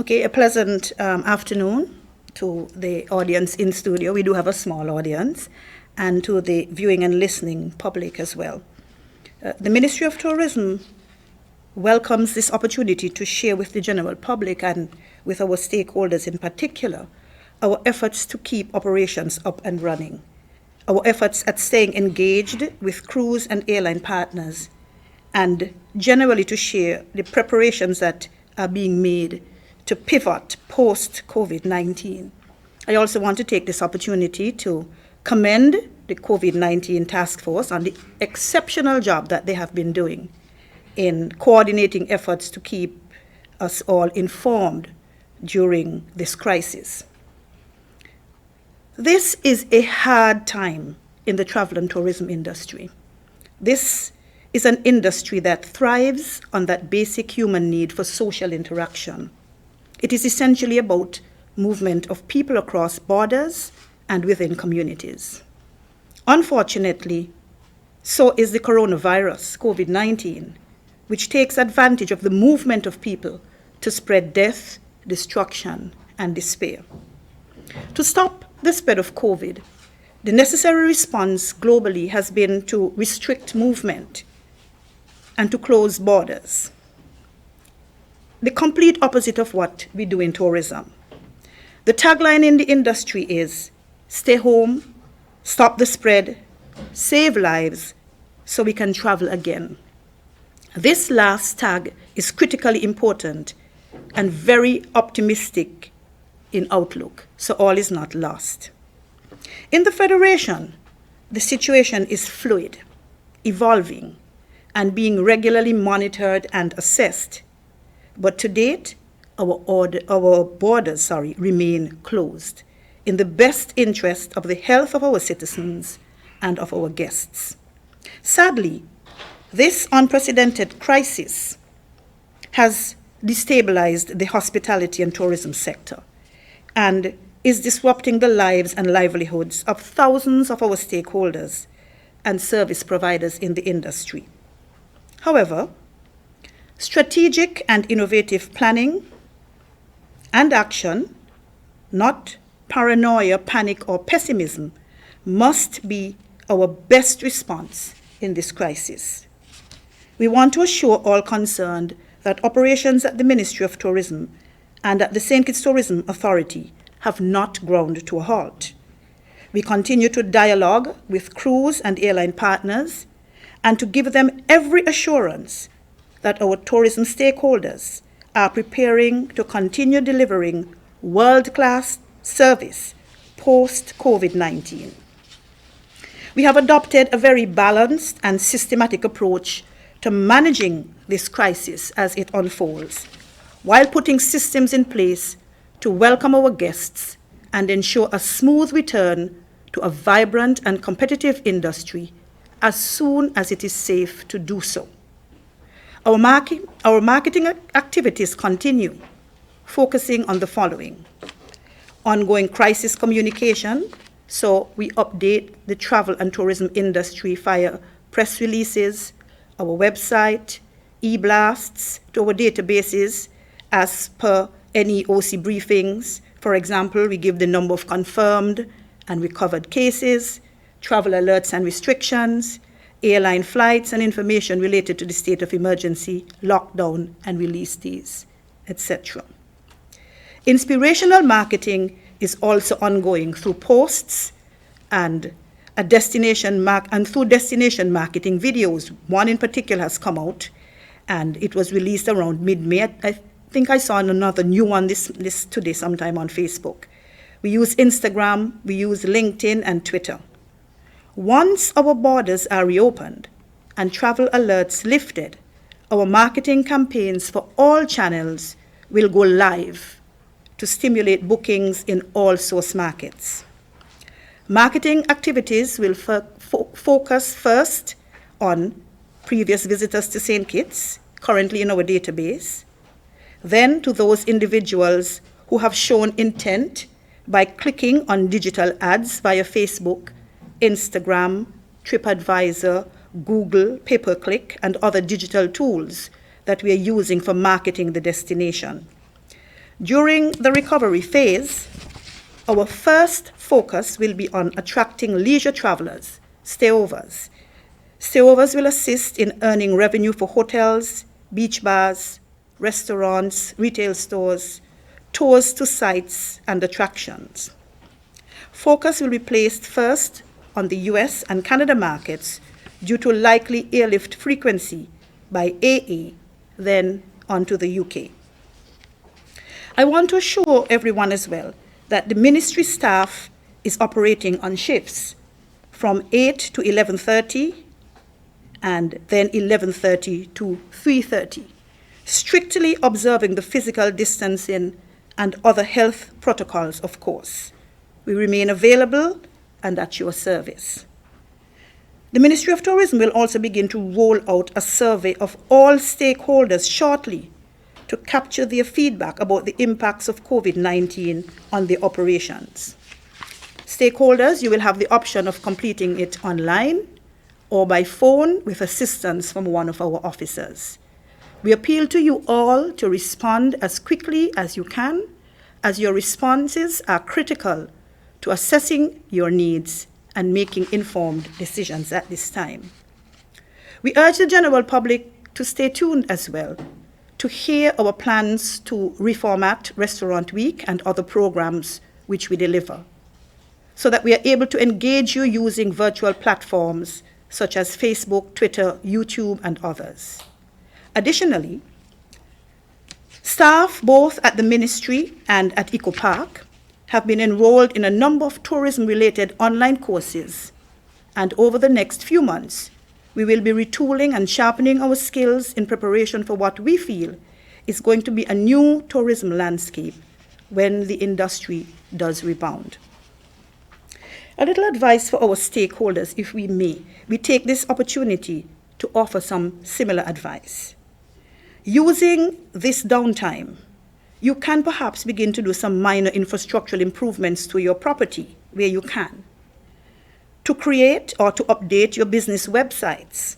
Okay, a pleasant afternoon to the audience in studio. We do have a small audience, and to the viewing and listening public as well. The Ministry of Tourism welcomes this opportunity to share with the general public and with our stakeholders in particular our efforts to keep operations up and running, our efforts at staying engaged with cruise and airline partners, and generally to share the preparations that are being made to pivot post-COVID-19. I also want to take this opportunity to commend the COVID-19 task force on the exceptional job that they have been doing in coordinating efforts to keep us all informed during this crisis. This is a hard time in the travel and tourism industry. This is an industry that thrives on that basic human need for social interaction. It is essentially about movement of people across borders and within communities. Unfortunately, so is the coronavirus, COVID-19, which takes advantage of the movement of people to spread death, destruction, and despair. To stop the spread of COVID, the necessary response globally has been to restrict movement and to close borders. The complete opposite of what we do in tourism. The tagline in the industry is, stay home, stop the spread, save lives, so we can travel again. This last tag is critically important and very optimistic in outlook, so all is not lost. In the Federation, the situation is fluid, evolving, and being regularly monitored and assessed. But to date, our borders remain closed in the best interest of the health of our citizens and of our guests. Sadly, this unprecedented crisis has destabilized the hospitality and tourism sector and is disrupting the lives and livelihoods of thousands of our stakeholders and service providers in the industry. However, strategic and innovative planning and action, not paranoia, panic, or pessimism, must be our best response in this crisis. We want to assure all concerned that operations at the Ministry of Tourism and at the St. Kitts Tourism Authority have not ground to a halt. We continue to dialogue with cruise and airline partners and to give them every assurance that our tourism stakeholders are preparing to continue delivering world-class service post-COVID-19. We have adopted a very balanced and systematic approach to managing this crisis as it unfolds, while putting systems in place to welcome our guests and ensure a smooth return to a vibrant and competitive industry as soon as it is safe to do so. Our marketing activities continue, focusing on the following: ongoing crisis communication, so we update the travel and tourism industry via press releases, our website, e-blasts to our databases as per NEOC briefings. For example, we give the number of confirmed and recovered cases, travel alerts and restrictions, airline flights and information related to the state of emergency, lockdown and release days, etc. Inspirational marketing is also ongoing through posts and through destination marketing videos. One in particular has come out, and it was released around mid-May. I think I saw another new one this today sometime on Facebook. We use Instagram, we use LinkedIn and Twitter. Once our borders are reopened and travel alerts lifted, our marketing campaigns for all channels will go live to stimulate bookings in all source markets. Marketing activities will focus first on previous visitors to St. Kitts, currently in our database, then to those individuals who have shown intent by clicking on digital ads via Facebook, Instagram, TripAdvisor, Google, pay-per-click, and other digital tools that we are using for marketing the destination. During the recovery phase, our first focus will be on attracting leisure travelers, stayovers. Stayovers will assist in earning revenue for hotels, beach bars, restaurants, retail stores, tours to sites and attractions. Focus will be placed first on the US and Canada markets due to likely airlift frequency by AA, then onto the UK. I want to assure everyone as well that the ministry staff is operating on shifts from 8 to 11:30 and then 11:30 to 3:30, strictly observing the physical distancing and other health protocols, of course. We remain available and at your service. The Ministry of Tourism will also begin to roll out a survey of all stakeholders shortly to capture their feedback about the impacts of COVID-19 on the operations. Stakeholders, you will have the option of completing it online or by phone with assistance from one of our officers. We appeal to you all to respond as quickly as you can, as your responses are critical to assessing your needs and making informed decisions at this time. We urge the general public to stay tuned as well, to hear our plans to reformat Restaurant Week and other programs which we deliver, so that we are able to engage you using virtual platforms such as Facebook, Twitter, YouTube, and others. Additionally, staff both at the ministry and at Eco Park have been enrolled in a number of tourism-related online courses, and over the next few months, we will be retooling and sharpening our skills in preparation for what we feel is going to be a new tourism landscape when the industry does rebound. A little advice for our stakeholders, if we may. We take this opportunity to offer some similar advice. Using this downtime, you can perhaps begin to do some minor infrastructural improvements to your property where you can, to create or to update your business websites,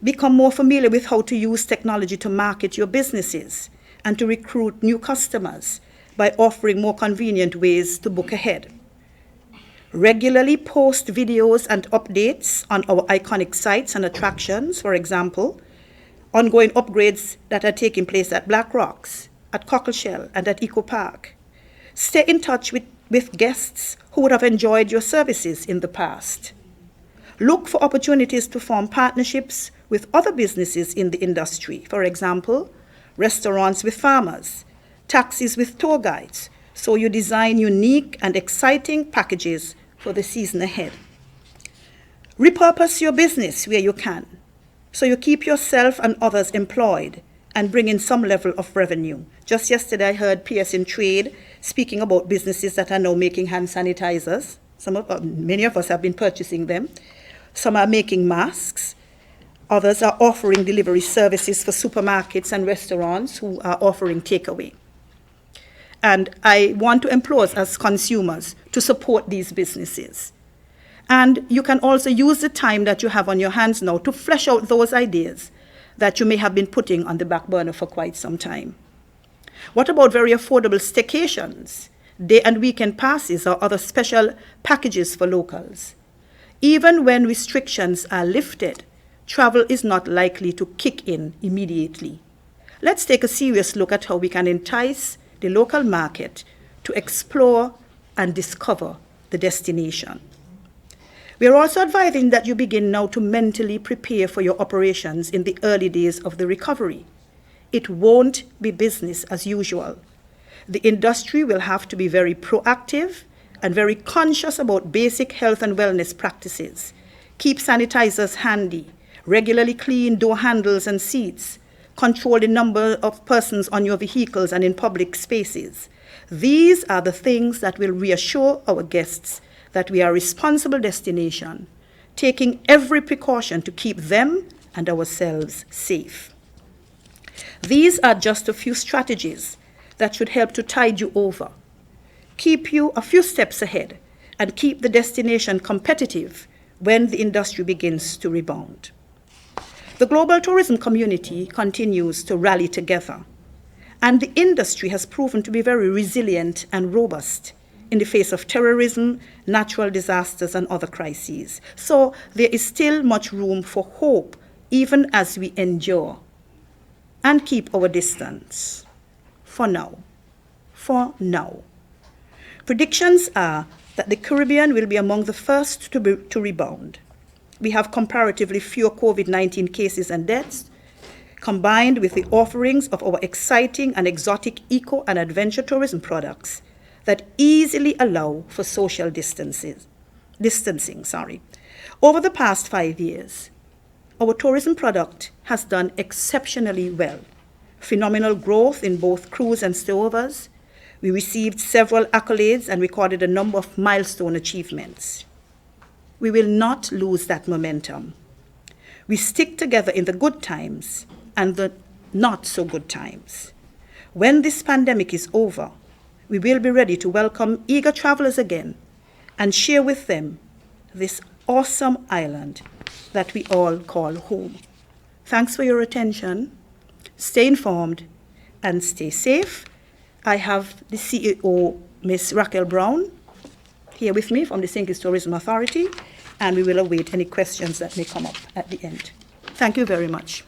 become more familiar with how to use technology to market your businesses and to recruit new customers by offering more convenient ways to book ahead. Regularly post videos and updates on our iconic sites and attractions, for example, ongoing upgrades that are taking place at Black Rocks, at Cockleshell, and at Eco Park. Stay in touch with guests who would have enjoyed your services in the past. Look for opportunities to form partnerships with other businesses in the industry, for example, restaurants with farmers, taxis with tour guides, so you design unique and exciting packages for the season ahead. Repurpose your business where you can, so you keep yourself and others employed and bring in some level of revenue. Just yesterday, I heard Pearson Trade speaking about businesses that are now making hand sanitizers. Many of us have been purchasing them. Some are making masks. Others are offering delivery services for supermarkets and restaurants who are offering takeaway. And I want to implore us as consumers to support these businesses. And you can also use the time that you have on your hands now to flesh out those ideas that you may have been putting on the back burner for quite some time. What about very affordable staycations, day and weekend passes, or other special packages for locals? Even when restrictions are lifted, travel is not likely to kick in immediately. Let's take a serious look at how we can entice the local market to explore and discover the destination. We are also advising that you begin now to mentally prepare for your operations in the early days of the recovery. It won't be business as usual. The industry will have to be very proactive and very conscious about basic health and wellness practices. Keep sanitizers handy, regularly clean door handles and seats, control the number of persons on your vehicles and in public spaces. These are the things that will reassure our guests that we are a responsible destination, taking every precaution to keep them and ourselves safe. These are just a few strategies that should help to tide you over, keep you a few steps ahead, and keep the destination competitive when the industry begins to rebound. The global tourism community continues to rally together, And the industry has proven to be very resilient and robust in the face of terrorism, natural disasters, and other crises. So there is still much room for hope, even as we endure and keep our distance. For now. For now. Predictions are that the Caribbean will be among the first to rebound. We have comparatively fewer COVID-19 cases and deaths, combined with the offerings of our exciting and exotic eco and adventure tourism products that easily allow for social distancing. Over the past 5 years, our tourism product has done exceptionally well. Phenomenal growth in both cruise and stayovers. We received several accolades and recorded a number of milestone achievements. We will not lose that momentum. We stick together in the good times and the not so good times. When this pandemic is over, we will be ready to welcome eager travelers again and share with them this awesome island that we all call home. Thanks for your attention. Stay informed and stay safe. I have the CEO, Ms. Raquel Brown, here with me from the St. Kitts Tourism Authority, and we will await any questions that may come up at the end. Thank you very much.